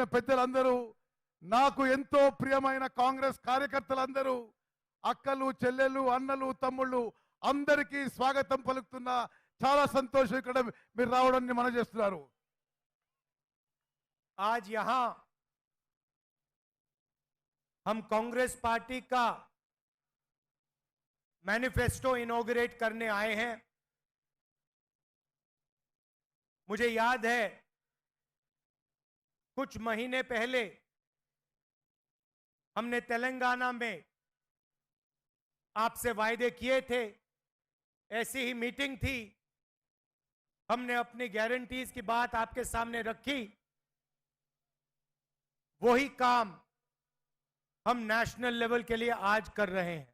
వచ్చిన పెద్దలందరూ, నాకు ఎంతో ప్రియమైన కాంగ్రెస్ కార్యకర్తలందరూ, అక్కలు చెల్లెళ్ళు అన్నలు తమ్ముళ్ళు అందరికీ స్వాగతం పలుకుతున్నా. చాలా సంతోషం ఇక్కడ మీరు రావడాన్ని మనం చేస్తున్నారు. आज यहां हम कांग्रेस पार्टी का मैनिफेस्टो इनॉग्रेट करने आए हैं। मुझे याद है कुछ महीने पहले हमने तेलंगाना में आपसे वायदे किए थे, ऐसी ही मीटिंग थी, हमने अपनी गारंटीज की बात आपके सामने रखी। वही काम हम नेशनल लेवल के लिए आज कर रहे हैं।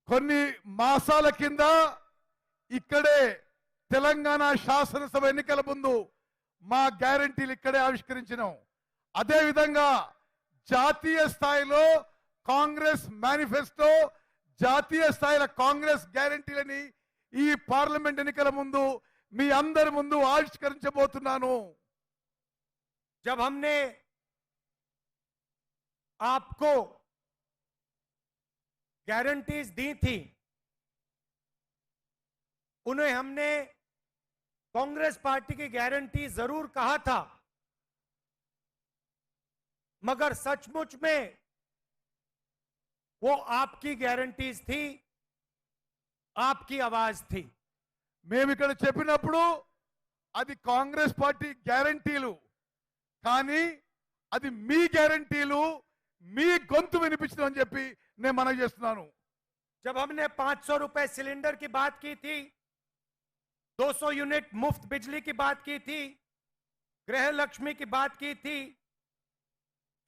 కొన్ని మాసాల కింద ఇక్కడే తెలంగాణ శాసనసభ ఎన్నికల ముందు మా గ్యారంటీలు ఇక్కడే ఆవిష్కరించినాం. అదే విధంగా జాతీయ స్థాయిలో కాంగ్రెస్ మేనిఫెస్టో, జాతీయ స్థాయిలో కాంగ్రెస్ గ్యారంటీలని ఈ పార్లమెంట్ ఎన్నికల ముందు మీ అందరి ముందు ఆవిష్కరించబోతున్నాను. जब हमने आपको गारंटीज दी थी, उन्हें हमने कांग्रेस पार्टी की गारंटी जरूर कहा था, मगर सचमुच में वो आपकी गारंटीज थी, आपकी आवाज थी। మేము ఇక్కడ చెప్పినప్పుడు అది కాంగ్రెస్ పార్టీ గ్యారంటీలు, కానీ అది మీ గ్యారంటీలు, మీ గొంతు వినిపించడం అని చెప్పి నేను మనవి చేస్తున్నాను. जब हमने 500 रुपए सिलेंडर की बात की थी, 200 यूनिट मुफ्त बिजली की बात की थी, गृह लक्ष्मी की बात की थी,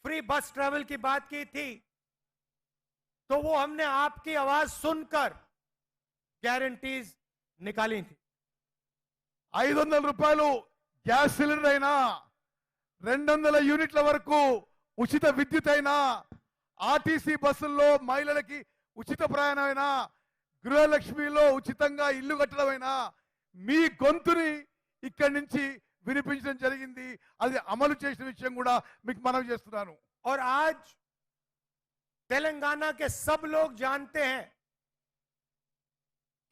फ्री बस ट्रैवल की बात की थी, तो वो हमने आपकी आवाज सुनकर गारंटीज निकाली थी। 500 రూపాయలు గ్యాస్ సిలిండర్ అయినా, 200 యూనిట్ల వరకు ఉచిత విద్యుత్ అయినా, ఆర్టీసీ బస్సుల్లో మహిళలకి ఉచిత ప్రయాణమైనా, గృహలక్ష్మిలో ఉచితంగా ఇల్లు కట్టడమైనా మీ గొంతుని ఇక్కడి నుంచి వినిపించడం జరిగింది. అది అమలు చేసిన విషయం కూడా మీకు మనవి చేస్తున్నాను. और आज तेलंगाना के सब लोग जानते हैं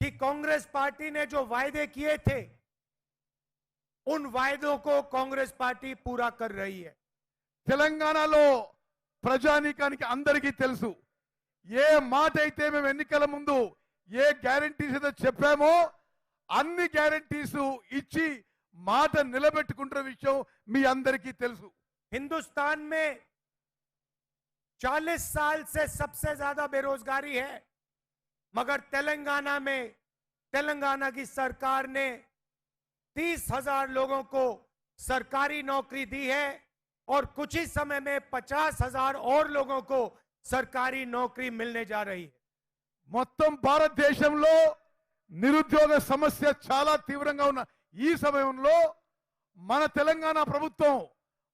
कि कांग्रेस पार्टी ने जो वायदे किए थे, उन वायदों को कांग्रेस पार्टी पूरा कर रही है। తెలంగాణలో ప్రజానీకానికి అందరికీ తెలుసు, ఏ మాట అయితే మేము ఎన్నికల ముందు ఏ గ్యారంటీస్ అయితే చెప్పామో అన్ని గ్యారంటీస్ ఇచ్చి మాట నిలబెట్టుకుంటున్న విషయం మీ అందరికీ తెలుసు. हिंदुस्तान में 40 साल से सबसे ज्यादा बेरोजगारी है, मगर तेलंगाना में तेलंगाना की सरकार ने 30,000 लोगों को सरकारी नौकरी दी है और कुछ ही समय में 50,000 और लोगों को सरकारी नौकरी मिलने जा रही है। మొత్తం భారతదేశంలో నిరుద్యోగ సమస్య చాలా తీవ్రంగా ఉన్న ఈ సమయంలో మన తెలంగాణ ప్రభుత్వం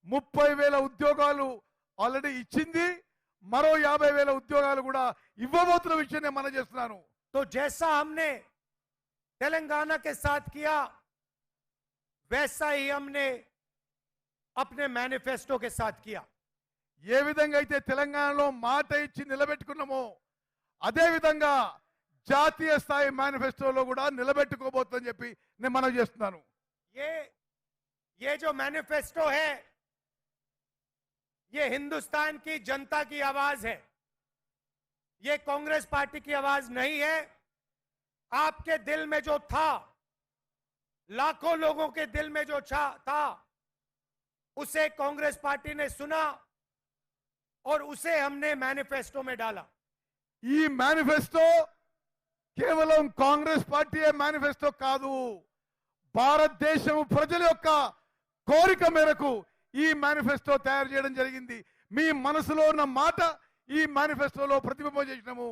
30,000 ఉద్యోగాలు ఆల్రెడీ ఇచ్చింది, మరో 50,000 ఉద్యోగాలు కూడా ఇవ్వబోతున్న విషయం నేను మనం చేస్తున్నాను. तो जैसा हमने तेलंगाना के साथ किया, वैसा ही हमने अपने मैनिफेस्टो के साथ किया। ఏ విధంగా అయితే తెలంగాణలో మాట ఇచ్చి నిలబెట్టుకున్నామో అదే విధంగా జాతీయ స్థాయి మేనిఫెస్టోలో కూడా నిలబెట్టుకోబోతుందని చెప్పి నేను మనవి చేస్తున్నాను. ये जो मैनिफेस्टो है, ये हिंदुस्तान की जनता की आवाज है, ये कांग्रेस पार्टी की आवाज नहीं है। आपके दिल में जो था, लाखों लोगों के दिल में जो था, उसे कांग्रेस पार्टी ने सुना और उसे हमने मैनिफेस्टो में डाला। ఈ మేనిఫెస్టో కేవలం కాంగ్రెస్ పార్టీ మేనిఫెస్టో కాదు, భారతదేశం ప్రజల యొక్క కోరిక మేరకు ఈ మేనిఫెస్టో తయారు చేయడం జరిగింది. మీ మనసులో ఉన్న మాట ఈ మేనిఫెస్టోలో ప్రతిబింబం చేసినాము.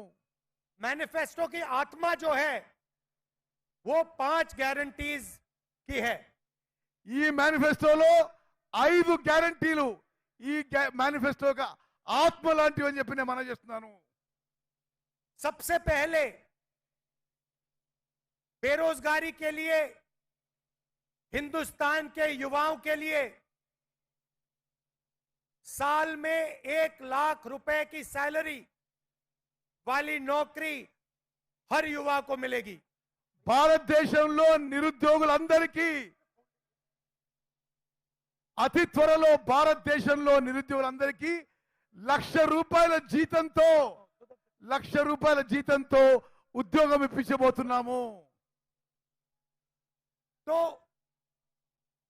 मैनिफेस्टो की आत्मा जो है वो 5 गारंटीज की है। ఈ మేనిఫెస్టోలో 5 గ్యారంటీలు ఈ మేనిఫెస్టోగా ఆత్మ లాంటివి అని చెప్పి నేను మనం చేస్తున్నాను. सबसे पहले बेरोजगारी के लिए, हिंदुस्तान के युवाओं के लिए साल में 1 लाख रुपए की सैलरी वाली नौकरी हर युवा को मिलेगी। భారతదేశంలో నిరుద్యోగులందరికీ అతి త్వరలో భారతదేశంలో నిరుద్యోగులందరికీ ₹1,00,000 జీతంతో ఉద్యోగం ఇప్పించబోతున్నాము। तो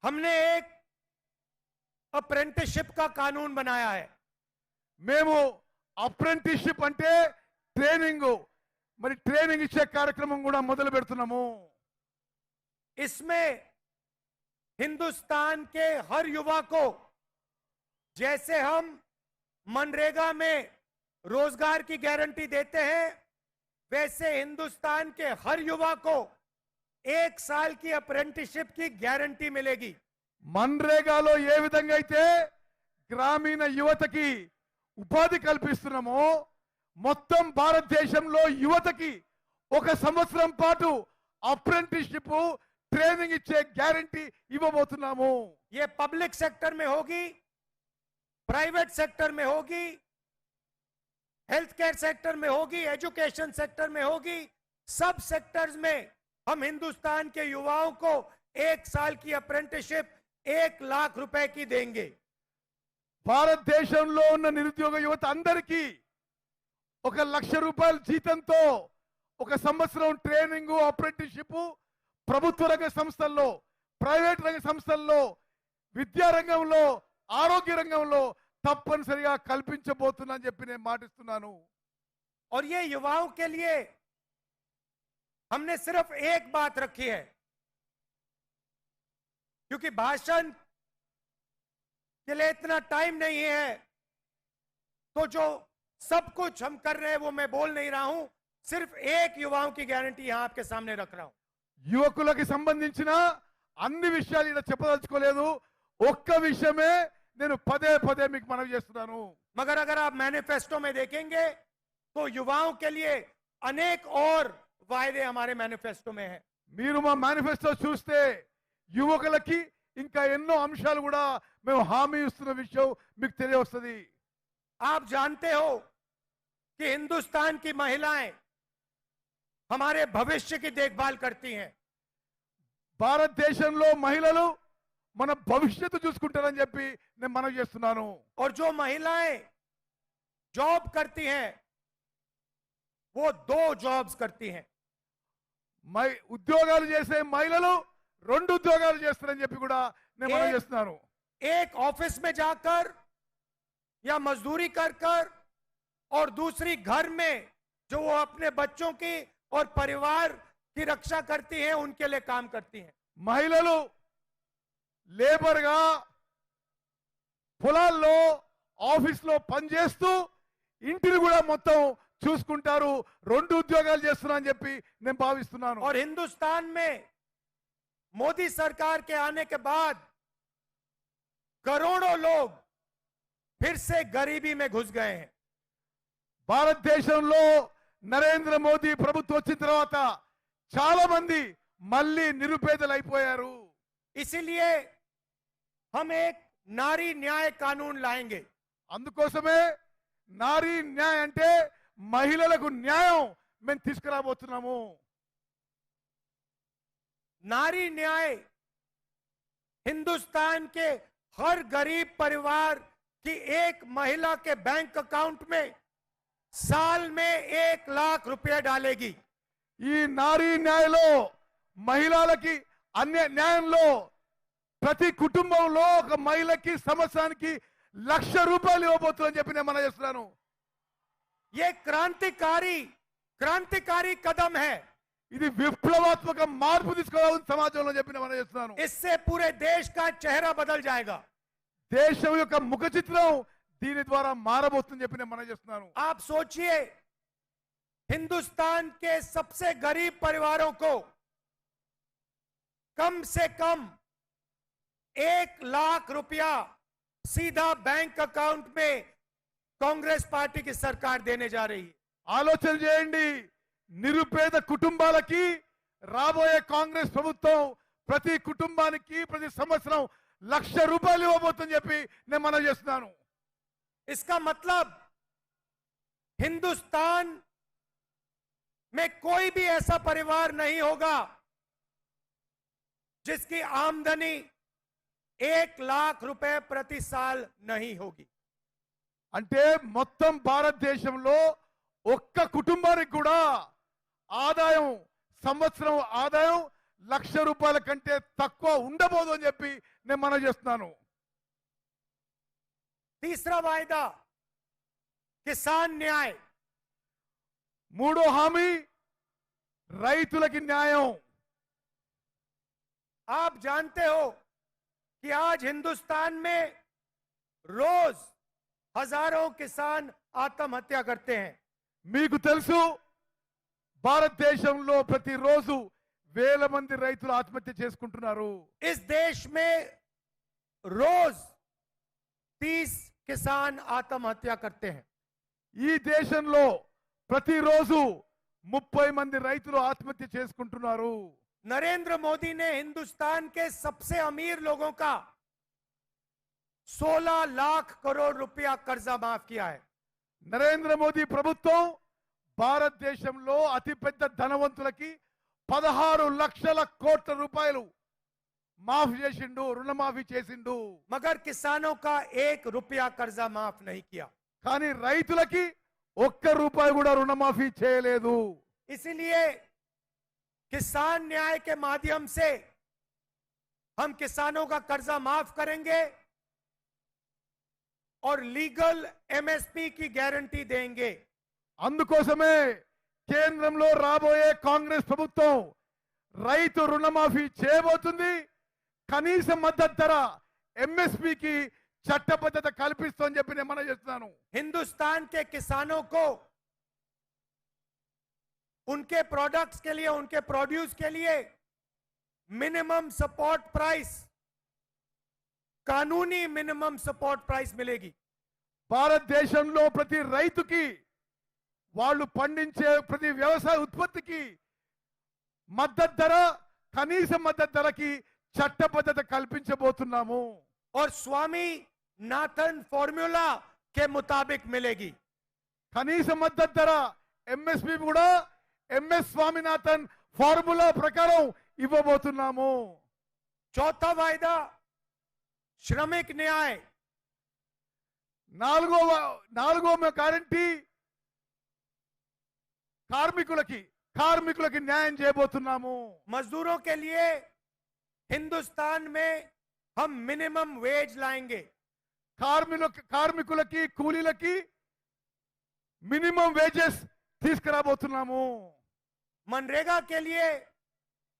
हमने एक अप्रेंटिसशिप का कानून बनाया है। మేము అప్రెంటిస్షిప్ అంటే ట్రైనింగ్, మరి ట్రైనింగ్ ఇచ్చే కార్యక్రమం కూడా మొదలు పెడుతున్నాము। इसमें हिंदुस्तान के हर युवा को, जैसे हम मनरेगा में रोजगार की गारंटी देते हैं, वैसे हिंदुस्तान के हर युवा को 1 साल की अप्रेंटिसशिप की गारंटी मिलेगी। మన్రేగాలో ఏ విధంగా అయితే గ్రామీణ యువతకి ఉపాధి కల్పిస్తున్నామో మొత్తం భారతదేశంలో యువతకి 1 సంవత్సరం పాటు అప్రెంటిస్షిప్ ట్రైనింగ్ ఇచ్చే గ్యారంటీ ఇవ్వబోతున్నాము। ये पब्लिक सेक्टर में होगी, प्राइवेट सेक्टर में होगी, हेल्थ केयर सेक्टर में होगी, एजुकेशन सेक्टर में होगी। सब सेक्टर्स में हम हिंदुस्तान के युवाओं को 1 साल की अप्रेंटिसशिप 1 लाख रुपए की देंगे। భారతదేశంలో ఉన్న నిరుద్యోగ యువత అందరికీ ₹1,00,000 జీతంతో 1 సంవత్సరం ట్రైనింగ్ అప్రెంటిస్షిప్ ప్రభుత్వ రంగ సంస్థల్లో, ప్రైవేట్ రంగ సంస్థల్లో, విద్యా రంగంలో, ఆరోగ్య రంగంలో తప్పనిసరిగా కల్పించబోతున్నానని చెప్పి నేను మాటిస్తున్నాను। और ये युवाओं के लिए हमने सिर्फ एक बात रखी है, क्योंकि भाषण के लिए इतना टाइम नहीं है, तो जो सब कुछ हम कर रहे हैं वो मैं बोल नहीं रहा हूं। सिर्फ एक युवाओं की गारंटी यहां आपके सामने रख रहा हूं। యువకులకి సంబంధించిన అన్ని విషయాలు ఇలా చెప్పదలుచుకోలేదు, ఒక్క విషయమే నేను పదే పదే మీకు మనవి చేస్తున్నాను। मगर अगर आप मैनिफेस्टो में देखेंगे तो युवाओं के लिए अनेक और वायदे हमारे मैनिफेस्टो में हैं। మీరు మా మేనిఫెస్టో చూస్తే యువకులకి ఇంకా ఎన్నో అంశాలు కూడా మేము హామీ ఇస్తున్న విషయం మీకు తెలియవస్తుంది। आप जानते हो कि हिंदुस्तान की महिलाएं हमारे भविष्य की देखभाल करती हैं। భారతదేశంలో మహిళలు మన భవిష్యత్తు చూసుకుంటారని చెప్పి నేను మనవి చేస్తున్నాను। और जो महिलाएं जॉब करती हैं वो 2 जॉब्स करती हैं। ఉద్యోగాలు చేసే మహిళలు 2 ఉద్యోగాలు చేస్తారని చెప్పి కూడా నేను మనవి చేస్తున్నాను। एक ऑफिस में जाकर या मजदूरी कर कर, और दूसरी घर में जो वो अपने बच्चों की और परिवार की रक्षा करती हैं, उनके लिए काम करती हैं। మహిళలు లేబర్ గా పొలాల్లో ఆఫీస్లో పనిచేస్తూ ఇంటిని కూడా మొత్తం చూసుకుంటారు, 2 ఉద్యోగాలు చేస్తున్నారని చెప్పి నేను భావిస్తున్నాను। और हिंदुस्तान में मोदी सरकार के आने के बाद करोड़ों लोग फिर से गरीबी में घुस गए हैं। భారతదేశంలో నరేంద్ర మోదీ ప్రభుత్వం వచ్చిన తర్వాత చాలా మంది మళ్ళీ నిరుపేదలు అయిపోయారు। इसीलिए हम एक नारी न्याय कानून लाएंगे। అందుకోసమే నారీ న్యాయ అంటే మహిళలకు న్యాయం మేము తీసుకురాబోతున్నాము। नारी न्याय हिंदुस्तान के हर गरीब परिवार की एक महिला के बैंक अकाउंट में साल में 1 लाख रुपए डालेगी। ఈ నారీ న్యాయలో మహిళలకి అన్య న్యాయంలో ప్రతి కుటుంబంలో ఒక మహిళకి సంవత్సరానికి ₹1,00,000 ఇవ్వబోతుందని చెప్పి నేను మనం చేస్తున్నాను। ये क्रांतिकारी कदम है। ఇది విప్లవాత్మక మార్పు తీసుకురావాలని సమాజంలో చెప్పి నేను మనం చేస్తున్నాను। इससे पूरे देश का चेहरा बदल जाएगा। దేశం యొక్క ముఖ చిత్రం దీని ద్వారా మారబోతుందని చెప్పి నేను మనం చేస్తున్నాను। आप सोचिए, हिंदुस्तान के सबसे गरीब परिवारों को कम से कम 1 लाख रुपया सीधा बैंक अकाउंट में कांग्रेस पार्टी की सरकार देने जा रही है। ఆలోచన చేయండి, నిరుపేద కుటుంబాలకి రాబోయే కాంగ్రెస్ ప్రభుత్వం ప్రతి కుటుంబానికి ప్రతి సంవత్సరం ₹1,00,000 ఇవ్వబోతుందని చెప్పి నేను మనం చేస్తున్నాను। इसका मतलब हिंदुस्तान में कोई भी ऐसा परिवार नहीं होगा जिसकी आमदनी 1,00,000 रुपए प्रति साल नहीं होगी। అంటే మొత్తం భారతదేశంలో ఒక్క కుటుంబానికి కూడా ఆదాయం సంవత్సరం ఆదాయం ₹1,00,000 కంటే తక్కువ ఉండబోదు అని చెప్పి నేను మనం చేస్తున్నాను. तीसरा वायदा किसान न्याय, మూడో హామీ రైతులకి న్యాయం. आप जानते हो कि आज हिंदुस्तान में रोज हजारों किसान आत्महत्या करते हैं। మీకు తెలుసు భారతదేశంలో ప్రతిరోజు వేల మంది రైతులు ఆత్మహత్య చేసుకుంటున్నారు. इस देश में रोज 30 किसान आत्महत्या करते हैं। ఈ దేశంలో ప్రతిరోజు 30 మంది రైతులు ఆత్మహత్య చేసుకుంటున్నారు. नरेंद्र मोदी ने हिंदुस्तान के सबसे अमीर लोगों का 16 लाख करोड़ रुपया कर्जा माफ किया है। నరేంద్ర మోదీ ప్రభుత్వం భారతదేశంలో అతిపెద్ద ధనవంతులకి 16 లక్షల కోట్ల రూపాయలు మాఫ్ చేసిండు, రుణమాఫీ చేసిండు. मगर किसानों का 1 रुपया कर्जा माफ नहीं किया। కానీ రైతులకి ఒక్క రూపాయి కూడా రుణమాఫీ చేయలేదు. इसलिए किसान न्याय के माध्यम से हम किसानों का कर्जा माफ करेंगे और लीगल एमएसपी की गारंटी देंगे। అందుకోసమే కేంద్రంలో రాబోయే కాంగ్రెస్ ప్రభుత్వం రైతు రుణమాఫీ చేయబోతుంది. కనీస మద్దతు ధర ఎంఎస్పీకి చట్టబద్ధత కల్పిస్తోందని చెప్పి నేను మనం చేస్తున్నాను. हिंदुस्तान के किसानों को उनके प्रोडक्ट्स के लिए, उनके प्रोड्यूस के लिए मिनिमम सपोर्ट प्राइस, कानूनी मिनिमम सपोर्ट प्राइस मिलेगी। భారతదేశంలో ప్రతి రైతుకి వాళ్ళు పండించే ప్రతి వ్యవసాయ ఉత్పత్తికి మద్దతు ధర, కనీస మద్దతు ధరకి చట్టబద్ధత కల్పించబోతున్నాము. और स्वामी नाथन फॉर्मूला के मुताबिक मिलेगी। కనీస మద్దతు ధర ఎంఎస్పి కూడా ఎంఎస్ స్వామినాథన్ ఫార్ములా ప్రకారం ఇవ్వబోతున్నాము. चौथा वायदा श्रमिक न्याय, నాలుగో గ్యారంటీ కార్మికులకి న్యాయం చేయబోతున్నాము. मजदूरों के लिए हिंदुस्तान में हम मिनिमम वेज लाएंगे। కార్మికులకి కూలీలకి మినిమం వేజెస్ తీసుకురాబోతున్నాము. मनरेगा के लिए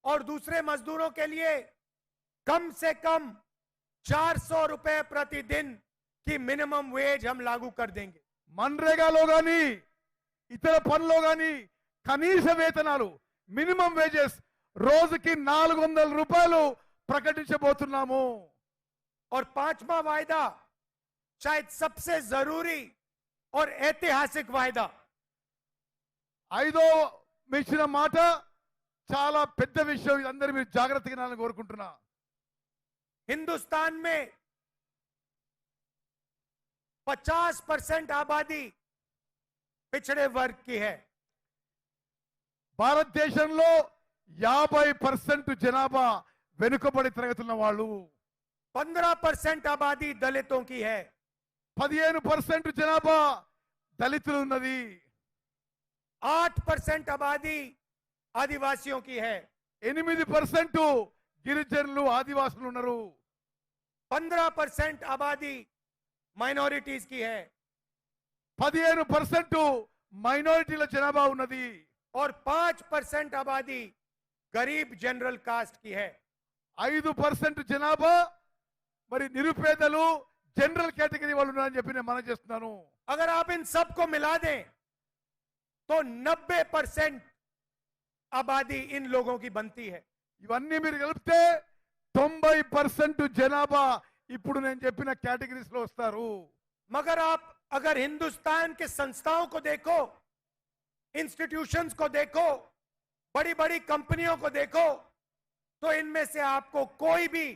और दूसरे मजदूरों के लिए कम से कम 400 रुपए प्रतिदिन की मिनिमम वेज हम लागू कर देंगे। మన్రేగాలో గాని ఇతర పనుల్లో గాని కనీస వేతనాలు మినిమం వేజెస్ రోజుకి 400 రూపాయలు ప్రకటించబోతున్నాము. और पांचवा वायदा शायद सबसे जरूरी और ऐतिहासिक वायदा, ఐదో మించిన మాట చాలా పెద్ద విషయం. ఇది అందరూ మీరు జాగ్రత్తగా వినాలని కోరుకుంటున్నా. हिंदुस्तान में 50% आबादी पिछड़े वर्ग की है। భారతదేశంలో 50% జనాభా వెనుకబడి తరగతున్న వాళ్ళు, 15% आबादी दलितों की है, 15% జనాభా దళితులు ఉన్నది, 8% आबादी आदिवासियों की है, 8% గిరిజనులు ఆదివాసులు ఉన్నారు, 15% आबादी माइनॉरिटीज की है 15% మైనారిటీల జనాభా ఉన్నది, और 5% आबादी गरीब जनरल कास्ट की है। 5% జనాభా మరి నిరుపేదలు జనరల్ కేటగిరీ వాళ్ళు ఉన్నారని చెప్పి నేను మనం చేస్తున్నాను. अगर आप इन सबको मिला दें तो 90% आबादी इन लोगों की बनती है। ఇవన్నీ మీరు కలిపితే 90% జనాభా ఇప్పుడు నేను చెప్పిన కేటగిరీస్ లో వస్తారు. मगर आप अगर हिंदुस्तान के संस्थाओं को देखो, इंस्टीट्यूशंस को देखो, बड़ी बड़ी कंपनियों को देखो, तो इनमें से आपको कोई भी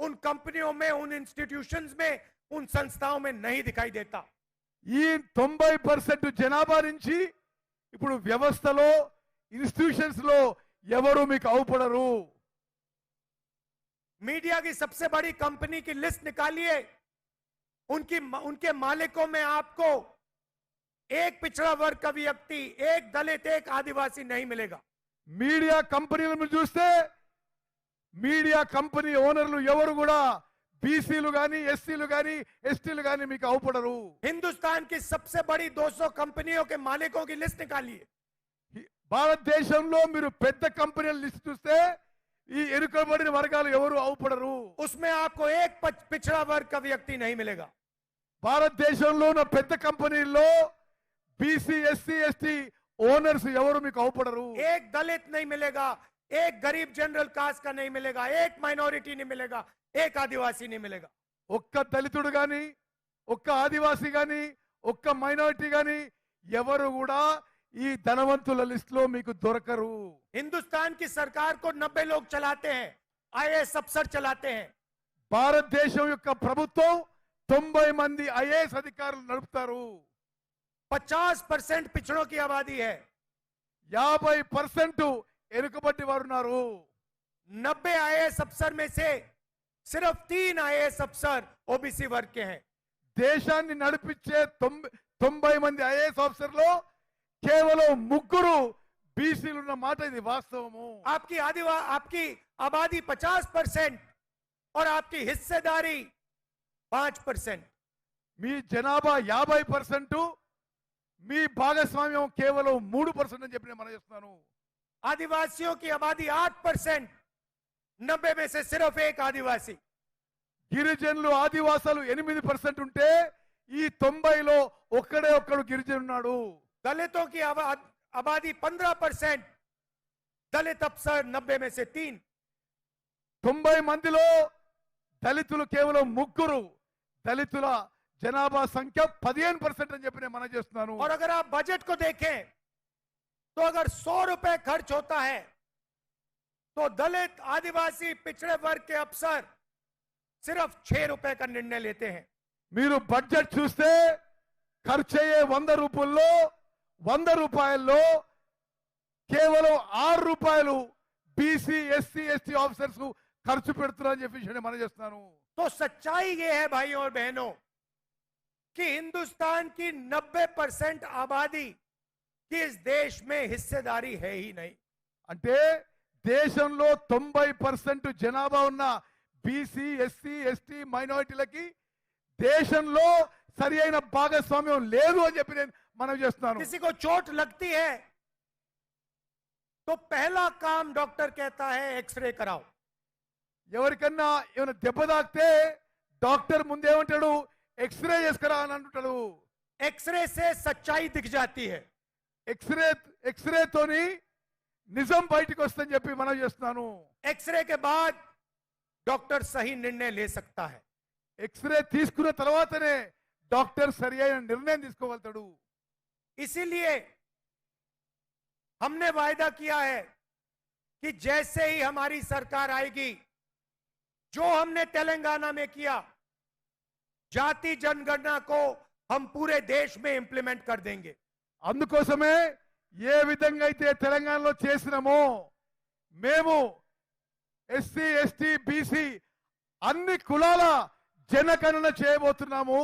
उन कंपनियों में, उन इंस्टीट्यूशंस में, उन संस्थाओं में नहीं दिखाई देता। ఈ 90% జనాభా నుంచి ఇప్పుడు వ్యవస్థలో ఇన్స్టిట్యూషన్స్ లో ఎవరు మీకు అవుపడరు. मीडिया की सबसे बड़ी कंपनी की लिस्ट निकालिए, उनके मालिकों में आपको एक पिछड़ा वर्ग का व्यक्ति, एक दलित, एक आदिवासी नहीं मिलेगा। మీడియా కంపెనీలను చూస్తే మీడియా కంపెనీ ఓనర్లు ఎవరు కూడా బీసీలు గాని ఎస్సీలు గాని ఎస్టీలు గాని మీకు అవుపడరు. हिंदुस्तान की सबसे बड़ी 200 कंपनियों के मालिकों की लिस्ट निकालिए, భారతదేశంలో మీరు పెద్ద కంపెనీల లిస్ట్ చూస్తే ఈ ఎన్నుకోబడిన వర్గాలు ఎవరు అవుపడరు. उसमें आपको एक पिछड़ा वर्ग का व्यक्ति नहीं मिलेगा। భారతదేశంలో ఉన్న పెద్ద కంపెనీల్లో బీసీ ఎస్సీ ఎస్టీ ఓనర్స్ ఎవరు మీకు అవుపడరు. एक दलित नहीं मिलेगा, एक गरीब जनरल कास्ट का नहीं मिलेगा, एक माइनॉरिटी नहीं मिलेगा, एक आदिवासी नहीं मिलेगा। ఒక్క దళితుడు గాని ఒక్క ఆదివాసీ గాని ఒక్క మైనారిటీ గాని ఎవరు కూడా ఈ ధనవంతుల లిస్ట్ లో మీకు దొరకరు. हिंदुस्तान की सरकार को 90 लोग चलाते हैं, आईएएस अफसर चलाते हैं। భారతదేశం యొక్క ప్రభుత్వం 90 మంది ఐఏఎస్ అధికారులు నడుపుతారు. 50% पिछड़ों की आबादी है, 50% ఎనుకబడి వారు ఉన్నారు. 90 आईएएस अफसर में से सिर्फ 3 आईएएस अफसर ओबीसी वर्ग के हैं। దేశాన్ని నడిపించే 90 మంది ఐఏఎస్ ఆఫీసర్లో కేవలం 3 బీసీలు ఉన్న మాట ఇది వాస్తవము. आपकी आबादी 50% और आपकी हिस्सेदारी 5%। మీ జనాభా 50%, మీ భాగస్వామ్యం కేవలం 3% అని చెప్పి నేను మనం చేస్తున్నాను. आदिवासियों की आबादी 8%, 90 में से सिर्फ एक आदिवासी। గిరిజనులు ఆదివాసాలు 8% ఉంటే ఈ 90లో ఒక్కడు గిరిజను ఉన్నాడు. दलितों की आबादी 15%, दलित अफसर 90 में से 3। 90 మందిలో దళితులు కేవలం 3, దళితుల జనాభా సంఖ్య 15% అని చెప్పి నేను మనం చేస్తున్నాను. और अगर आप बजट को देखें तो अगर 100 रुपए खर्च होता है तो दलित, आदिवासी, पिछड़े वर्ग के अफसर सिर्फ 6 रुपए का निर्णय लेते हैं। మీరు బడ్జెట్ చూస్తే ఖర్చు అయ్యే 100 రూపాయల్లో కేవలం 6 రూపాయలు బీసీ ఎస్సీ ఎస్టీ ఆఫీసర్స్ ఖర్చు పెడుతున్నారని చెప్పి నేను మనం చేస్తున్నాను. तो सच्चाई ये है भाइयों और बहनों कि हिंदुस्तान की 90% आबादी की इस देश में हिस्सेदारी है ही नहीं। అంటే దేశంలో 90% జనాభా ఉన్న బీసీ ఎస్సీ ఎస్టీ మైనారిటీలకి దేశంలో సరి అయిన భాగస్వామ్యం లేదు అని చెప్పి నేను మనం చేస్తున్నాను. किसी को चोट लगती है तो पहला काम डॉक्टर कहता है एक्सरे कराओ। ఎవరికన్నా ఏమైనా దెబ్బ తాకితే డాక్టర్ ముందేమంటాడు, ఎక్స్రే చేసుకురా అని అంటుంటాడు. एक्सरे से सच्चाई दिख जाती है। ఎక్స్రేతోని నిజం బయటికి వస్తుందని చెప్పి మనం చేస్తున్నాను. एक्सरे के बाद डॉक्टर सही निर्णय ले सकता है। ఎక్స్రే తీసుకున్న తర్వాతనే డాక్టర్ సరి అయిన నిర్ణయం తీసుకోగలుగుతాడు. इसीलिए हमने वायदा किया है कि जैसे ही हमारी सरकार आएगी, जो हमने तेलंगाना में किया, जाति जनगणना को हम पूरे देश में इंप्लीमेंट कर देंगे। అందుకోసమే ఏ విధంగా అయితే తెలంగాణలో చేసినామో మేము ఎస్సీ ఎస్టీ బీసీ అన్ని కులాల జనగణన చేయబోతున్నాము,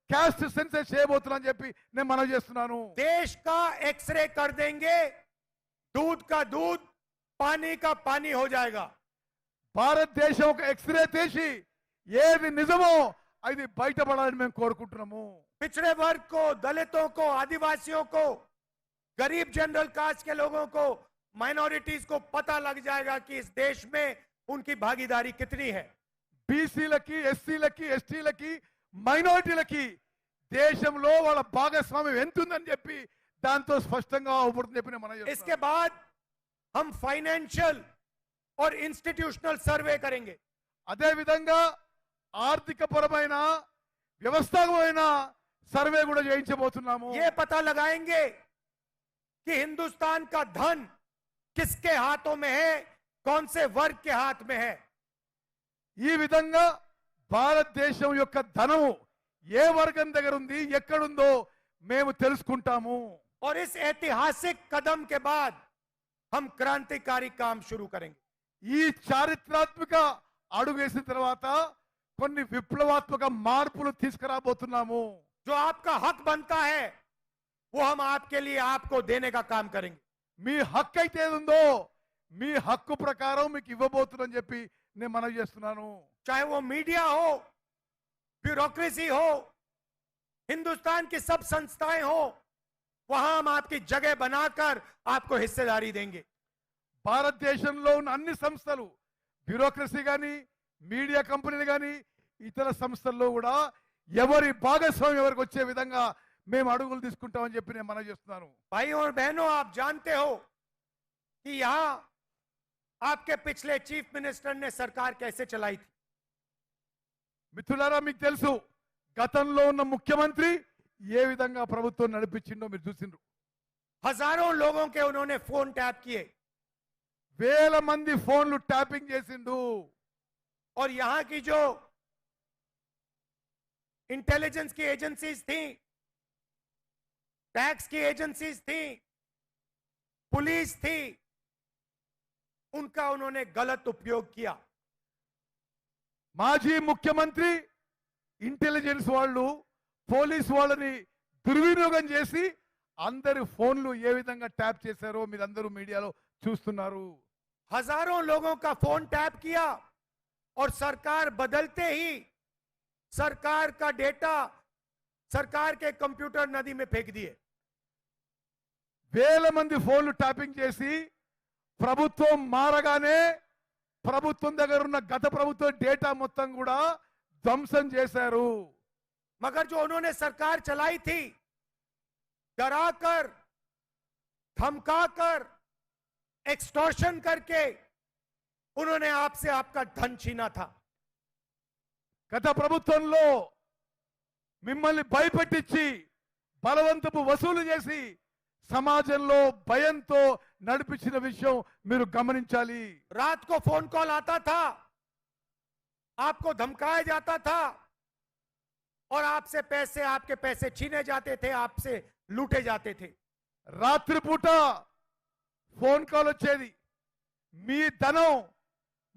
క్యాస్ట్ సెన్సస్ చేయబోతున్నాం అని చెప్పి నేను మనం చేస్తున్నాను. देश का एक्सरे कर देंगे, दूध का दूध, पानी का पानी हो जाएगा। భారతదేశం ఒక ఎక్స్రే తీసి ఏది నిజమో అది బయటపడాలని మేము కోరుకుంటున్నాము. पिछड़े वर्ग को, दलितों को, आदिवासियों को, गरीब जनरल कास्ट के लोगों को, माइनॉरिटीज को पता लग जाएगा कि इस देश में उनकी भागीदारी कितनी है। బీసీలకి ఎస్సీలకి ఎస్టీలకి మైనారిటీలకి దేశంలో వాళ్ళ భాగస్వామ్యం ఎంత ఉందని చెప్పి దాంతో స్పష్టంగా అవుపడుతుంది చెప్పి నేను మనం చేస్తున్నాను. इसके बाद हम फाइनेंशियल और इंस्टीट्यूशनल सर्वे करेंगे। అదే విధంగా ఆర్థిక పరమైన వ్యవస్థాపకమైన సర్వే కూడా చేయించబోతున్నాము. ये पता लगाएंगे कि हिंदुस्तान का धन किसके हाथों में है, कौन से वर्ग के हाथ में है। ఈ విధంగా భారతదేశం యొక్క ధనము ఏ వర్గం దగ్గర ఉంది ఎక్కడుందో మేము తెలుసుకుంటాము. और इस ऐतिहासिक कदम के बाद हम क्रांतिकारी काम शुरू करेंगे. ఈ చారిత్రాత్మక అడుగు వేసిన తర్వాత కొన్ని విప్లవాత్మక మార్పులు తీసుకురాబోతున్నాము. जो आपका हक बनता है वो हम आपके लिए आपको देने का काम करेंगे. మీ హక్కు అయితే ఏది ఉందో మీ హక్కు ప్రకారం మీకు ఇవ్వబోతుందని చెప్పి నేను మనవి చేస్తున్నాను. चाहे वो मीडिया हो, ब्यूरोक्रेसी हो, हिंदुस्तान की सब संस्थाएं हो, वहां हम आपकी जगह बनाकर आपको हिस्सेदारी देंगे. భారతదేశంలో ఉన్న అన్ని సంస్థలు, బ్యూరోక్రసీ కానీ, మీడియా కంపెనీలు కానీ, ఇతర సంస్థల్లో కూడా ఎవరి భాగస్వామ్యం ఎవరికి వచ్చే విధంగా మేము అడుగులు తీసుకుంటామని చెప్పి నేను మనవి చేస్తున్నాను. भाइयों और बहनों, आप जानते हो कि यहां आपके पिछले चीफ मिनिस्टर ने सरकार कैसे चलाई थी. మిత్రులారా, మీకు తెలుసు గతంలో ఉన్న ముఖ్యమంత్రి ఏ విధంగా ప్రభుత్వం నడిపించిండో మీరు చూసిండ్రు. हजारों लोगों के उन्होंने फोन टैप किए వేల మంది ఫోన్లు ట్యాపింగ్ చేసిండు. और यहां की जो इंटेलिजेंस की एजेंसीज थी, टैक्स की एजेंसीज थी, पुलिस थी, उनका उन्होंने गलत उपयोग किया. మాజీ ముఖ్యమంత్రి ఇంటెలిజెన్స్ వాళ్ళు పోలీస్ వాళ్ళని దుర్వినియోగం చేసి అందరి ఫోన్లు ఏ విధంగా ట్యాప్ చేశారో మీరందరూ మీడియాలో చూస్తున్నారు. हजारों लोगों का फोन टैप किया और सरकार बदलते ही सरकार का डेटा सरकार के कंप्यूटर नदी में फेंक दिए. వేల మంది ఫోన్లు ట్యాపింగ్ చేసి ప్రభుత్వం మారగానే ప్రభుత్వం దగ్గర ఉన్న గత ప్రభుత్వ డేటా మొత్తం కూడా ధ్వంసం చేశారు. मगर जो उन्होंने सरकार चलाई थी, डराकर, धमकाकर, एक्सटॉर्शन करके उन्होंने आपसे आपका धन छीना था. గత ప్రభుత్వంలో మిమ్మల్ని భయపెట్టించి బలవంతపు వసూలు చేసి సమాజంలో భయంతో నడిపించిన విషయం మీరు గమనించాలి. रात को फोन कॉल आता था, आपको धमकाया जाता था और आपसे पैसे, आपके पैसे छीने जाते थे, आपसे लूटे जाते थे. రాత్రిపూట ఫోన్ కాల్ వచ్చేది, మీ ధనం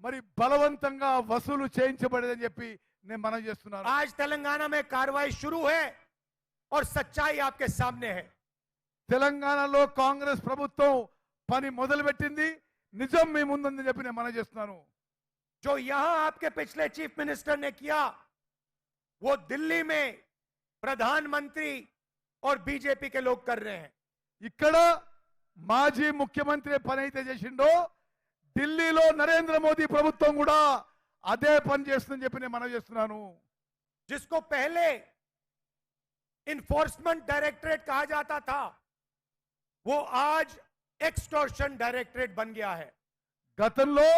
మరి బలవంతంగా వసూలు చేయించబడేదని చెప్పి నేను మనం చేస్తున్నాను. आज तेलंगाना में कार्रवाई शुरू है और सच्चाई आपके सामने है. తెలంగాణలో కాంగ్రెస్ ప్రభుత్వం పని మొదలుపెట్టింది, నిజం మీ ముందుందని చెప్పి నేను మనం చేస్తున్నాను. जो यहां आपके पिछले चीफ मिनिस्टर ने किया वो दिल्ली में प्रधानमंत्री और बीजेपी के लोग कर रहे हैं. ఇక్కడ మాజీ ముఖ్యమంత్రి పని అయితే చేసిండో ఢిల్లీలో నరేంద్ర మోదీ ప్రభుత్వం కూడా అదే పని చేస్తుందని చెప్పి నేను మనం చేస్తున్నాను. जिसको पहले इन्फोर्समेंट डायरेक्टरेट कहा जाता था वो आज एक्सटॉर्शन डायरेक्टरेट बन गया है. గతంలో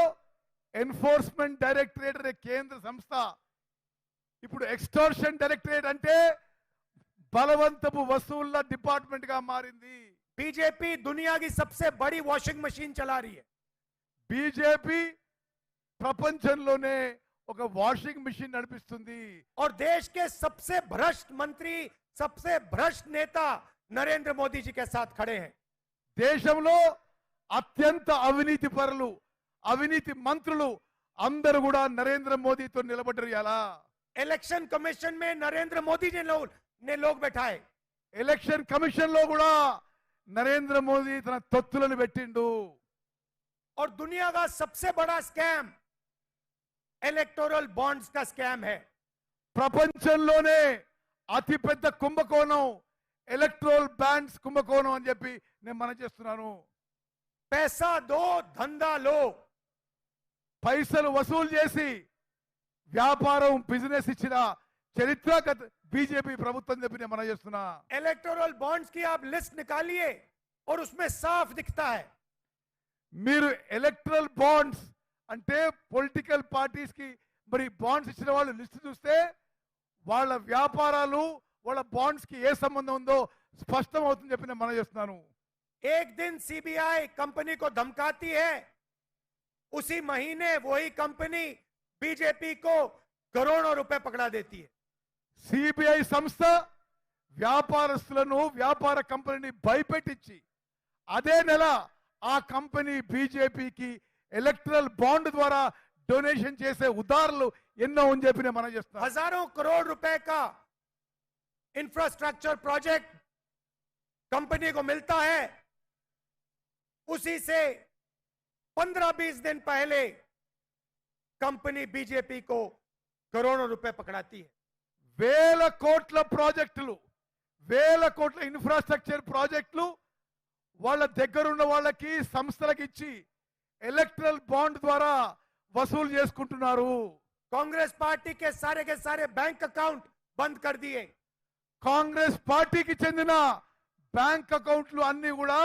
ఎన్ఫోర్స్మెంట్ డైరెక్టరేట్ అనే కేంద్ర సంస్థ ఇప్పుడు ఎక్స్టార్షన్ డైరెక్టరేట్ అంటే బలవంతపు వసూళ్ల డిపార్ట్మెంట్ గా మారింది. बीजेपी दुनिया की सबसे बड़ी वॉशिंग मशीन चला रही है. బీజేపీ ప్రపంచంలోనే ఒక వాషింగ్ మిషన్ నడిపిస్తుంది. और देश के सबसे भ्रष्ट मंत्री, सबसे भ्रष्ट नेता नरेंद्र मोदी जी के साथ खड़े हैं. దేశంలో అత్యంత అవినీతి పరులు, అవినీతి మంత్రులు అందరూ కూడా నరేంద్ర మోదీతో నిలబడ్డారు. ఎలా इलेक्शन कमीशन में नरेंद्र मोदी जी ने लोग बैठाए. ఎలక్షన్ కమిషన్ లో కూడా నరేంద్ర మోదీ తన తొత్తులను పెట్టిండు. और दुनिया का सबसे बड़ा स्कैम इलेक्टोरल बॉन्ड्स का स्कैम है. ప్రపంచంలోనే అతిపెద్ద కుంభకోణం ఎలక్ట్రోల్ బాండ్స్ కుంభకోణం అని చెప్పి నేను మనం చేస్తున్నాను. पैसा दो, धंधा लो. పైసలు వసూలు చేసి వ్యాపారం బిజినెస్ ఇచ్చిన చరిత్ర బీజేపీ ప్రభుత్వం చెప్పి నేను మనం చేస్తున్నా. इलेक्टोरल बॉन्ड्स की आप लिस्ट निकालिए और उसमें साफ दिखता है. మీరు ఎలక్ట్రల్ బాండ్స్ అంటే పొలిటికల్ పార్టీస్ కి మరి బాండ్స్ ఇచ్చిన వాళ్ళు లిస్ట్ చూస్తే వాళ్ళ వ్యాపారాలు వాళ్ళ బాండ్స్ కి ఏ సంబంధం ఉందో స్పష్టం అవుతుంది చెప్పి నేను మనం చేస్తున్నాను. एक दिन सीबीआई कंपनी को धमकाती है, उसी महीने वही कंपनी बीजेपी को करोड़ों रुपए पकड़ा देती है. సిబిఐ సంస్థ వ్యాపారస్తులను వ్యాపార కంపెనీని భయపెట్టించి అదే నెల ఆ కంపెనీ బీజేపీకి ఎలక్ట్రల్ బాండ్ ద్వారా డొనేషన్ చేసే ఉదాహరణలు ఎన్నో అని చెప్పి నేను మనం చేస్తాను. हजारों करोड़ रुपए का इंफ्रास्ट्रक्चर प्रोजेक्ट कंपनी को मिलता है, उसी से 15-20 दिन पहले कंपनी बीजेपी को करोड़ों रुपए पकड़ाती है. వేల కోట్ల ప్రాజెక్టులు, వేల కోట్ల ఇన్ఫ్రాస్ట్రక్చర్ ప్రాజెక్టులు వాళ్ళ దగ్గరున్న వాళ్ళకి సంస్థలకు ఇచ్చి ఎలక్ట్రల్ బాండ్ ద్వారా వసూలు చేసుకుంటున్నారు. कांग्रेस पार्टी के सारे बैंक अकाउंट बंद कर दिए. కాంగ్రెస్ పార్టీకి చెందిన బ్యాంక్ అకౌంట్లు అన్ని కూడా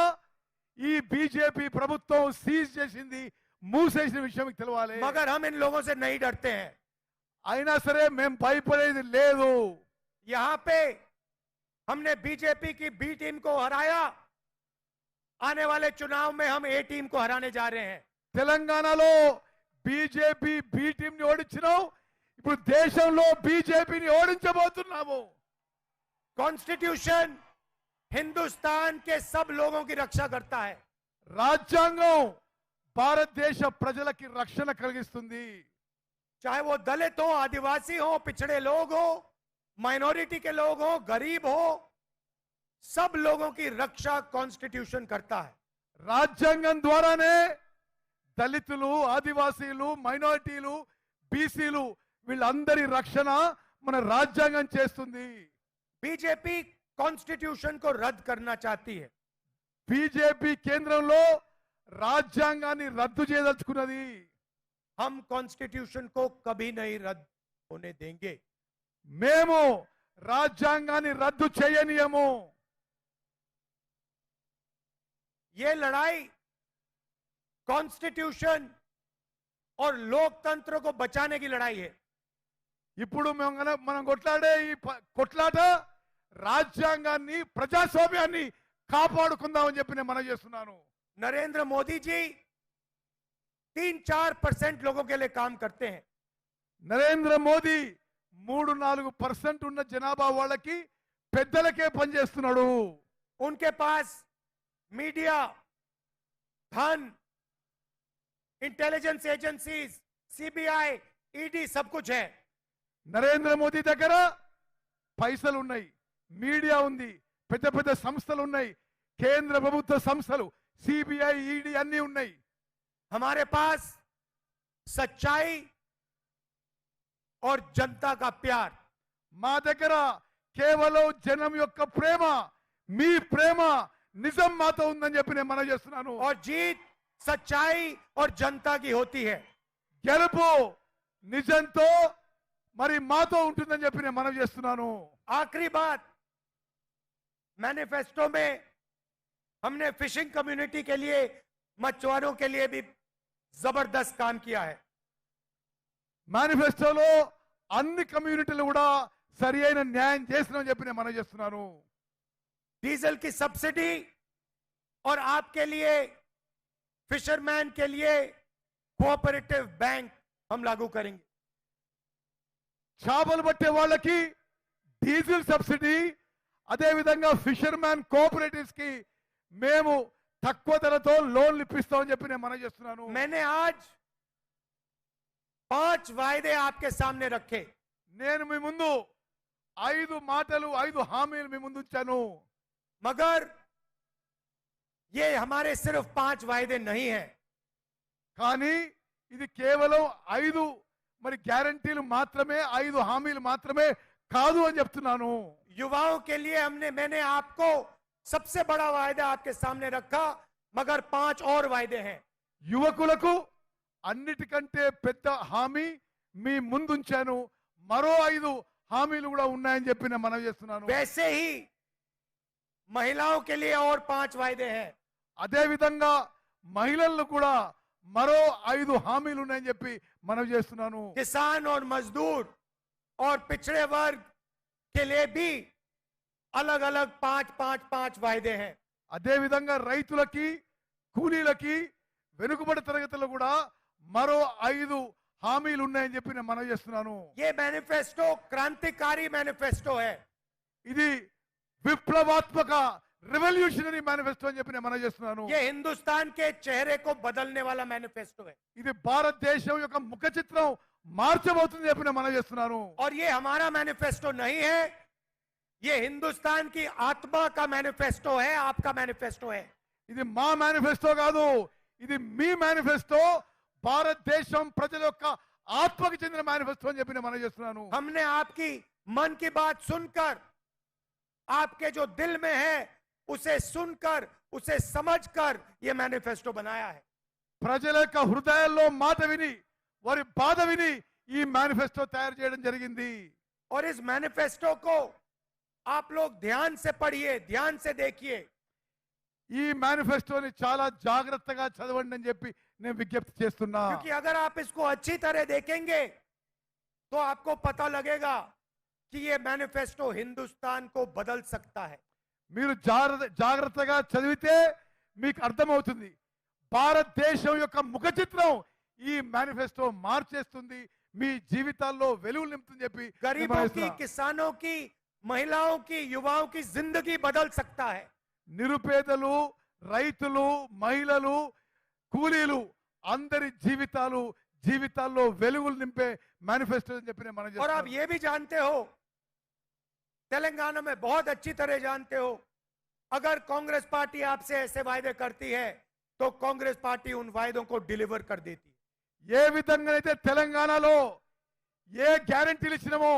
ఈ బీజేపీ ప్రభుత్వం సీజ్ చేసింది, మూసేసిన విషయం మీకు తెలవాలి. मगर हम इन लोगों से नहीं डरते हैं. అయినా సరే మేము భయపడేది లేదు. यहां पे हमने बीजेपी की बी टीम को हराया, आने वाले चुनाव में हम ए टीम को हराने जा रहे हैं. తెలంగాణలో బీజేపీ బి టీం ని ఓడించినాం, ఇప్పుడు దేశంలో బీజేపీని ఓడించబోతున్నాము. कॉन्स्टिट्यूशन हिंदुस्तान के सब लोगों की रक्षा करता है. రాజ్యాంగం భారతదేశ ప్రజలకి రక్షణ కలిగిస్తుంది. चाहे वो दलित हो, आदिवासी हो, पिछड़े लोग हो, माइनॉरिटी के लोग हो, गरीब हो, सब लोगों की रक्षा कॉन्स्टिट्यूशन करता है. రాజ్యాంగం ద్వారానే దళితులు, ఆదివాసీలు, మైనారిటీలు, బీసీలు వీళ్ళందరి రక్షణ మన రాజ్యాంగం చేస్తుంది. बीजेपी कॉन्स्टिट्यूशन को रद्द करना चाहती है. బీజేపీ కేంద్రంలో రాజ్యాంగాన్ని రద్దు చేయదలుచుకున్నది. हम कॉन्स्टिट्यूशन को कभी नहीं रद्द होने देंगे. మేము రాజ్యాంగాన్ని రద్దు చేయనీయము. ये लड़ाई कॉन्स्टिट्यूशन और लोकतंत्र को बचाने की लड़ाई है. ఇప్పుడు మనం కొట్లాడే ఈ కొట్లాట రాజ్యాంగాన్ని, ప్రజాస్వామ్యాన్ని కాపాడుకుందామని చెప్పి నేను మనం చేస్తున్నాను. नरेंद्र मोदी जी 3-4% लोगों के लिए काम करते हैं. నరేంద్ర మోదీ 3-4% ఉన్న జనాభా వాళ్ళకి పెద్దలకే పనిచేస్తున్నాడు. उनके पास मीडिया, धन, इंटेलिजेंस एजेंसीज, सीबीआई, ईडी सब कुछ है. నరేంద్ర మోదీ దగ్గర పైసలు ఉన్నాయి, మీడియా ఉంది, పెద్ద పెద్ద సంస్థలు ఉన్నాయి, కేంద్ర ప్రభుత్వ సంస్థలు, సిబిఐ, ఈడీ అన్ని ఉన్నాయి. हमारे पास सच्चाई और जनता का प्यार. మా దగ్గర కేవలం జనం యొక్క ప్రేమ, మీ ప్రేమ, నిజం మాతో ఉందని చెప్పి నేను మనం చేస్తున్నాను. और जीत सच्चाई और जनता की होती है. గెలుపు నిజంతో మరి మాతో ఉంటుందని చెప్పి నేను మనం చేస్తున్నాను. आखिरी बात, मैनिफेस्टो में हमने फिशिंग कम्युनिटी के लिए, मछुआरों के लिए भी जबरदस्त काम किया है. మేనిఫెస్టోలో అన్ని కమ్యూనిటీలు కూడా సరి అయిన న్యాయం చేసినామని చెప్పి నేను మనం చేస్తున్నాను. डीजल की सब्सिडी और आपके लिए, फिशरमैन के लिए कोऑपरेटिव बैंक हम लागू करेंगे. చేపలు పట్టే వాళ్ళకి డీజిల్ సబ్సిడీ, అదే విధంగా ఫిషర్ మ్యాన్ కోఆపరేటివ్స్ కి మేము తక్కువ ధరతో లోన్లు ఇప్పిస్తామని చెప్పి నేను మనం చేస్తున్నాను. मैंने आज 5 वायदे आपके सामने रखे. నేను మీ ముందు 5 మాటలు, 5 హామీలు మీ ముందు ఉంచాను. मगर ये हमारे सिर्फ 5 वायदे नहीं है. కానీ ఇది కేవలం 5 మరి గ్యారంటీలు మాత్రమే, 5 హామీలు మాత్రమే కాదు అని చెప్తున్నాను. युवाओं के लिए मैंने आपको सबसे बड़ा वायदा आपके सामने रखा, मगर 5 और वायदे हैं. యువకులకు అన్నిటికంటే పెద్ద హామీ మీ ముందుంచాను. మరో 5 హామీలు కూడా ఉన్నాయని చెప్పి నేను మనం చేస్తున్నాను. वैसे ही महिलाओं के लिए और 5 वायदे हैं. అదే విధంగా మహిళలకు కూడా మరో 5 హామీలు ఉన్నాయని చెప్పి మనం చేస్తున్నాను. किसान और मजदूर और पिछड़े वर्ग के लिए भी अलग अलग 5 वायदे हैं. అదే విధంగా రైతులకి, కూలీలకి, వెనుకబడి తరగతులు కూడా మరో 5 హామీలు ఉన్నాయని చెప్పి నేను మనవి చేస్తున్నాను. ये मैनिफेस्टो क्रांतिकारी मैनिफेस्टो है। ఇది విప్లవాత్మక రెవల్యూషనరీ మేనిఫెస్టో అని చెప్పి నేను మనవి చేస్తున్నాను. ये हिंदुस्तान के चेहरे को बदलने वाला मैनिफेस्टो है। ఇది భారతదేశం యొక్క ముఖ చిత్రం మార్చబోతుంది చెప్పి నేను మనవి చేస్తున్నాను. और ये हमारा मैनिफेस्टो नहीं है, ये हिंदुस्तान की आत्मा का मैनिफेस्टो है, आपका मैनिफेस्टो है। ఇది మా మేనిఫెస్టో కాదు, ఇది మీ మేనిఫెస్టో, భారతదేశం ప్రజల యొక్క ఆత్మకి చెందిన మేనిఫెస్టో అని చెప్పి నేను మనవి చేస్తున్నాను. हमने आपकी मन की बात सुनकर, आपके जो दिल में है उसे सुनकर, उसे समझकर ये मैनिफेस्टो बनाया है। ప్రజల యొక్క హృదయాల్లో మాట విని వారి బాధ విని ఈ మేనిఫెస్టో తయారు చేయడం జరిగింది. और इस मैनिफेस्टो को आप लोग ध्यान से पढ़िए, ध्यान से देखिए। ఈ మేనిఫెస్టోని చాలా జాగ్రత్తగా చదవండి అని చెప్పి నేను విజ్ఞప్తి చేస్తున్నా. क्योंकि अगर आप इसको अच्छी तरह देखेंगे तो आपको पता लगेगा कि ये मैनिफेस्टो हिंदुस्तान को बदल सकता है। మీరు జాగ్రత్తగా చదివితే మీకు అర్థమవుతుంది భారతదేశం యొక్క ముఖ చిత్రం ఈ మేనిఫెస్టో మార్చేస్తుంది, మీ జీవితాల్లో వెలుగు నింపుతుంది చెప్పి गरीबों की, किसानों की, महिलाओं की, युवाओं की जिंदगी बदल सकता है। నిరుపేదలు, రైతులు, మహిళలు, కూలీలు అందరి జీవితాల్లో వెలుగులు నింపే మేనిఫెస్టో అని చెప్పి నేను మనవి और आप చేస్తున్నాను. ये भी जानते हो, तेलंगाना में बहुत अच्छी तरह जानते हो, अगर कांग्रेस पार्टी आपसे ऐसे वायदे करती है तो कांग्रेस पार्टी उन वायदों को डिलीवर कर देती है। ఏ విధంగానైతే తెలంగాణలో ఏ గ్యారెంటీలు ఇచ్చినామో,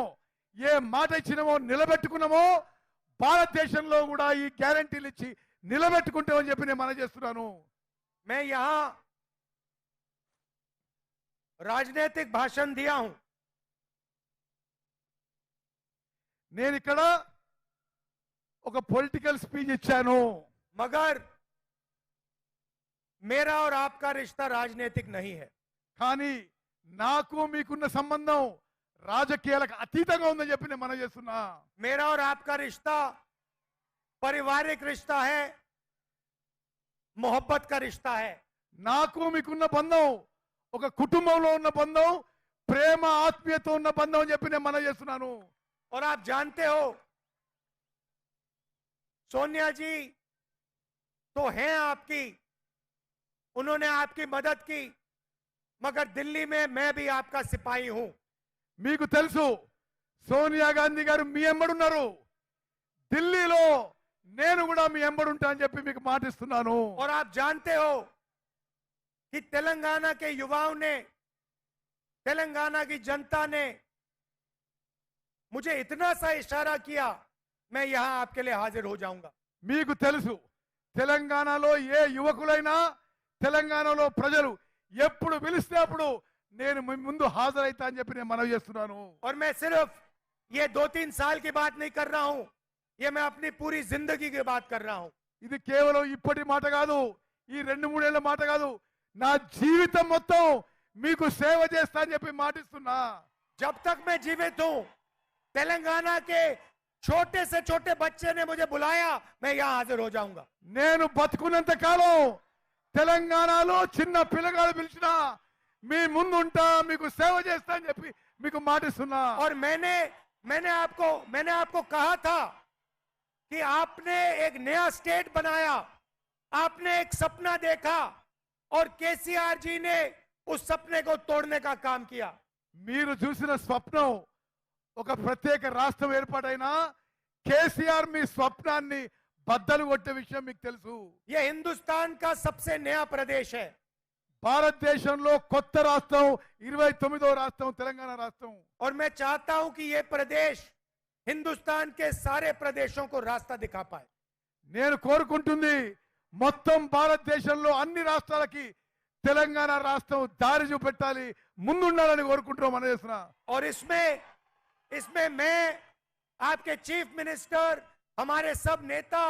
ఏ మాట ఇచ్చినామో నిలబెట్టుకున్నామో, భారతదేశంలో కూడా ఈ గ్యారెంటీలు ఇచ్చి నిలబెట్టుకుంటామని చెప్పి నేను మనవి చేస్తున్నాను. मैं यहां राजनीतिक भाषण दिया हूं, నేను ఇక్కడ ఒక పొలిటికల్ స్పీచ్ ఇచ్చాను. मगर मेरा और आपका रिश्ता राजनीतिक नहीं है। కానీ నాకు మీకున్న సంబంధం రాజకీయాలకు అతీతంగా ఉందని చెప్పి నేను మనవి చేస్తున్నా. मेरा और आपका रिश्ता पारिवारिक रिश्ता है, मोहब्बत का रिश्ता है। నాకు మీకున్న బంధం ఒక కుటుంబంలో ఉన్న బంధం, ప్రేమ ఆత్మీయత ఉన్న బంధం అని చెప్పి నేను మనవి చేస్తున్నాను. और आप जानते हो सोनिया जी तो हैं आपकी, उन्होंने आपकी मदद की, मगर दिल्ली में मैं भी आपका सिपाही हूं। మీకు తెలుసు సోనియా గాంధీ గారు మీ ఎంబడున్నారు, ఢిల్లీలో నేను కూడా మీ ఎంబడుంటా అని చెప్పి మీకు మాటిస్తున్నాను. और आप जानते हो कि तेलंगाना के युवाओं ने, तेलंगाना की जनता ने मुझे इतना सा इशारा किया, मैं यहां आपके लिए हाजिर हो जाऊंगा। మీకు తెలుసు తెలంగాణలో ఏ యువకులైనా, తెలంగాణలో ప్రజలు ఎప్పుడు పిలిస్తే అప్పుడు నేను మీ ముందు హాజరైతా అని చెప్పి నేను మనవి చేస్తున్నాను. और मैं सिर्फ ये 2-3 साल की बात नहीं कर रहा हूं, ये मैं अपनी पूरी जिंदगी की बात कर रहा हूं। ఇది కేవలం ఇప్పటి మాట కాదు, ఈ 2-3 ఏళ్ల మాట కాదు, నా జీవితం మొత్తం మీకు సేవ చేస్తా అని చెప్పి మాటిస్తున్నా. जब तक मैं जीवित हूं, तेलंगाना के छोटे से छोटे बच्चे ने मुझे बुलाया, मैं यहां हाजिर हो जाऊंगा। నేను బతుకున్నంత కాలం తెలంగాణలో చిన్న పిల్లగాడు పిలిచినా మీ ముందు ఉంటా, మీకు సేవ చేస్తా అని చెప్పి మీకు మాటిస్తున్నా. और मैंने आपको कहा था कि आपने एक नया स्टेट बनाया, आपने एक सपना देखा और केसीआर जी ने उस सपने को तोड़ने का काम किया। మీరు చూసిన స్వప్నం ఒక ప్రత్యేక రాష్ట్రం ఏర్పాటైనా కేసీఆర్ మీ స్వప్నాన్ని బద్దలు కొట్టే విషయం మీకు తెలుసు. यह हिंदुस्तान का सबसे नया प्रदेश है। భారతదేశంలో కొత్త రాష్ట్రం 29వ రాష్ట్రం తెలంగాణ రాష్ట్రం. और मैं चाहता हूं कि यह प्रदेश हिंदुस्तान के सारे प्रदेशों को रास्ता दिखा पाए। నేను కోరుకుంటుంది మొత్తం భారతదేశంలో అన్ని రాష్ట్రాలకి తెలంగాణ రాష్ట్రం దారి చూపెట్టాలి, ముందుండాలని కోరుకుంటున్నాం మన చేస్తున్న. और इसमें मैं, आपके चीफ मिनिस्टर, हमारे सब नेता,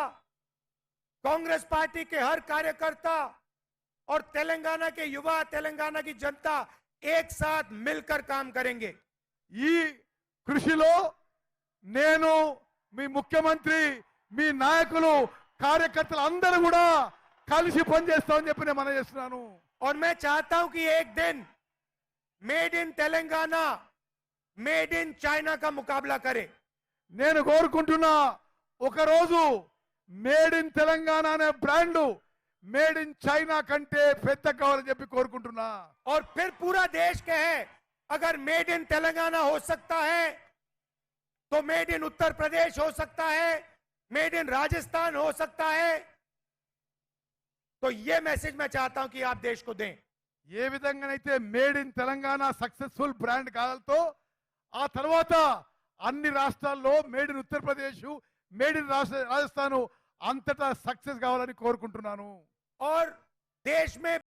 कांग्रेस पार्टी के हर कार्यकर्ता और तेलंगाना के युवा, तेलंगाना की जनता एक साथ मिलकर काम करेंगे। ఈ కృషిలో నేను, మీ ముఖ్యమంత్రి, మీ నాయకులు, కార్యకర్తలు అందరూ కూడా కలిసి పనిచేస్తామని చెప్పి నేను మనం చేస్తున్నాను. और मैं चाहता हूं कि एक दिन made in Telangana made in China का मुकाबला करे। నేను కోరుకుంటున్నా ఒకరోజు మేడ్ ఇన్ తెలంగాణ అనే బ్రాండ్ మేడ్ ఇన్ చైనా కంటే పెద్ద కావాలని చెప్పి కోరుకుంటున్నా। और फिर पूरा देश कहे अगर मेड इन तेलंगाना हो सकता है तो मेड इन उत्तर प्रदेश हो सकता है, मेड इन राजस्थान हो सकता है। तो ये मैसेज मैं चाहता हूं कि आप देश को दें। ఏ విధంగానైతే made in Telangana successful brand కావాలతో ఆ తర్వాత అన్ని రాష్ట్రాల్లో made in Uttar Pradesh made in Rajasthan అంతటా సక్సెస్ కావాలని కోరుకుంటున్నాను। और देश में